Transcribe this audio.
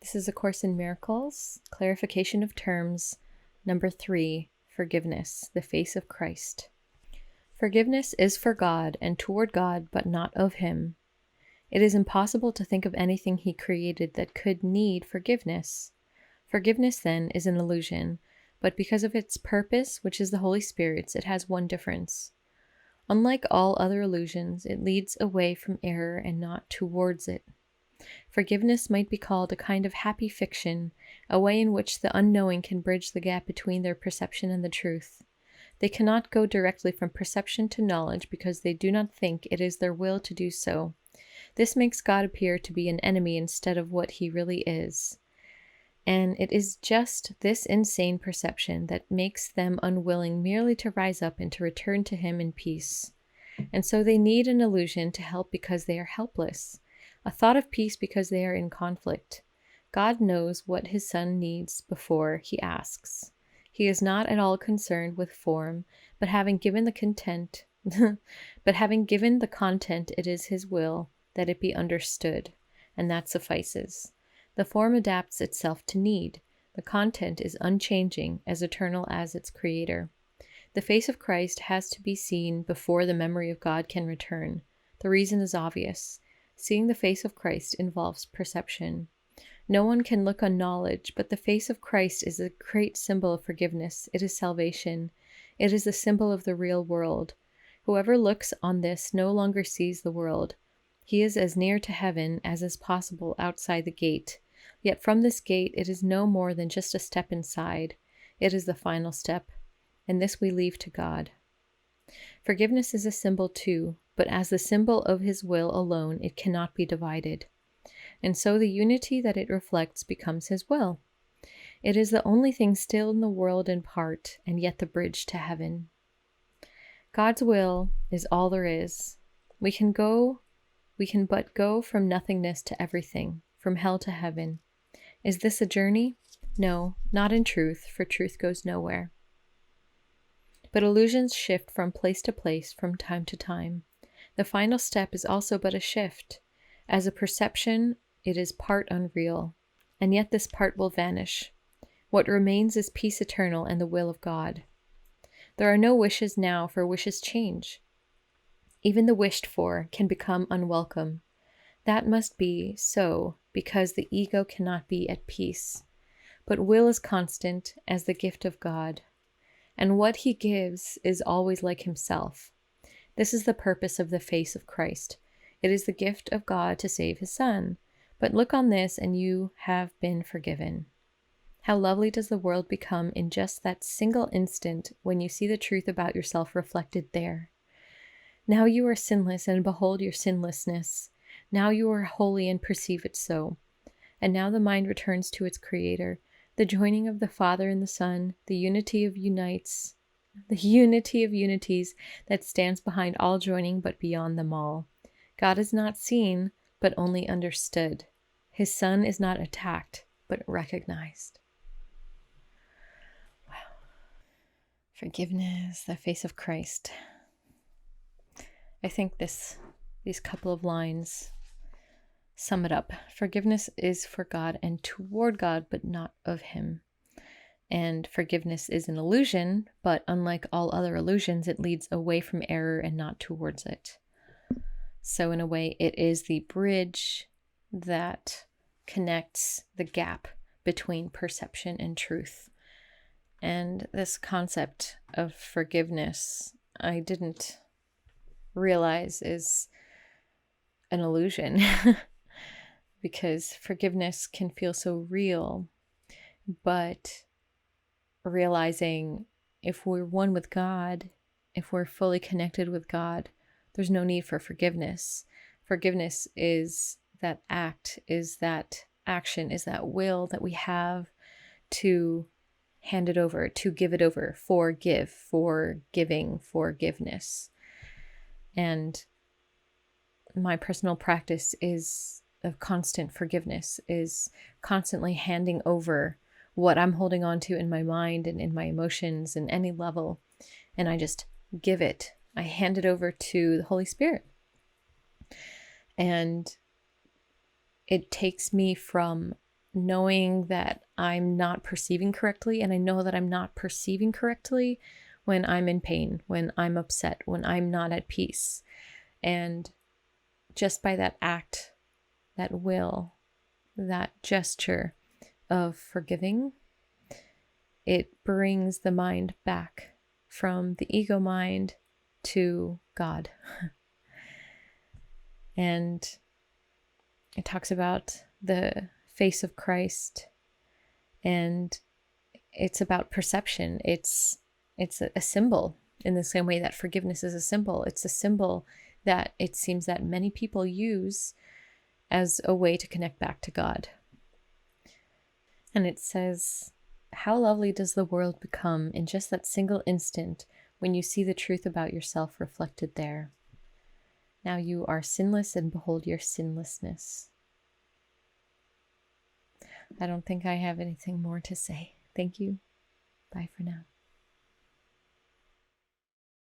This is A Course in Miracles, Clarification of Terms, number 3, Forgiveness, the Face of Christ. Forgiveness is for God and toward God, but not of Him. It is impossible to think of anything He created that could need forgiveness. Forgiveness, then, is an illusion, but because of its purpose, which is the Holy Spirit's, it has one difference. Unlike all other illusions, it leads away from error and not towards it. Forgiveness might be called a kind of happy fiction, a way in which the unknowing can bridge the gap between their perception and the truth. They cannot go directly from perception to knowledge because they do not think it is their will to do so. This makes God appear to be an enemy instead of what He really is. And it is just this insane perception that makes them unwilling merely to rise up and to return to Him in peace. And so they need an illusion to help because they are helpless. A thought of peace because they are in conflict. God knows what His Son needs before He asks. He is not at all concerned with form, but having given the content, it is His will that it be understood, and that suffices. The form adapts itself to need. The content is unchanging, as eternal as its Creator. The face of Christ has to be seen before the memory of God can return. The reason is obvious. Seeing the face of Christ involves perception. No one can look on knowledge, but the face of Christ is a great symbol of forgiveness. It is salvation. It is the symbol of the real world. Whoever looks on this no longer sees the world. He is as near to heaven as is possible outside the gate. Yet from this gate it is no more than just a step inside. It is the final step, and this we leave to God. Forgiveness is a symbol too, but as the symbol of His will alone, it cannot be divided. And so the unity that it reflects becomes His will. It is the only thing still in the world in part, and yet the bridge to heaven. God's will is all there is. We can but go from nothingness to everything, from hell to heaven. Is this a journey? No, not in truth, for truth goes nowhere. But illusions shift from place to place, from time to time. The final step is also but a shift. As a perception, it is part unreal, and yet this part will vanish. What remains is peace eternal and the will of God. There are no wishes now, for wishes change. Even the wished for can become unwelcome. That must be so because the ego cannot be at peace. But will is constant as the gift of God, and what He gives is always like Himself. This is the purpose of the face of Christ. It is the gift of God to save His Son. But look on this and you have been forgiven. How lovely does the world become in just that single instant when you see the truth about yourself reflected there. Now you are sinless, and behold your sinlessness. Now you are holy and perceive it so. And now the mind returns to its Creator, the joining of the Father and the Son, the unity of unities that stands behind all joining but beyond them all. God is not seen, but only understood. His Son is not attacked, but recognized. Wow. Forgiveness, the face of Christ. I think these couple of lines sum it up. Forgiveness is for God and toward God, but not of Him. And forgiveness is an illusion, but unlike all other illusions, it leads away from error and not towards it. So in a way, it is the bridge that connects the gap between perception and truth. And this concept of forgiveness, I didn't realize is an illusion because forgiveness can feel so real, but realizing if we're one with God, if we're fully connected with God, there's no need for forgiveness. Forgiveness is that act, is that action, is that will that we have to hand it over, to give it over, forgive, forgiving, forgiveness. And my personal practice is of constant forgiveness, is constantly handing over what I'm holding on to in my mind and in my emotions and any level. And I just give it. I hand it over to the Holy Spirit. And it takes me from knowing that I'm not perceiving correctly, and I know that I'm not perceiving correctly when I'm in pain, when I'm upset, when I'm not at peace. And just by that act, that will, that gesture of forgiving, it brings the mind back from the ego mind to God. And it talks about the face of Christ, and it's about perception. It's a symbol, in the same way that forgiveness is a symbol. It's a symbol that it seems that many people use as a way to connect back to God. And it says, how lovely does the world become in just that single instant when you see the truth about yourself reflected there. Now you are sinless, and behold your sinlessness. I don't think I have anything more to say. Thank you. Bye for now.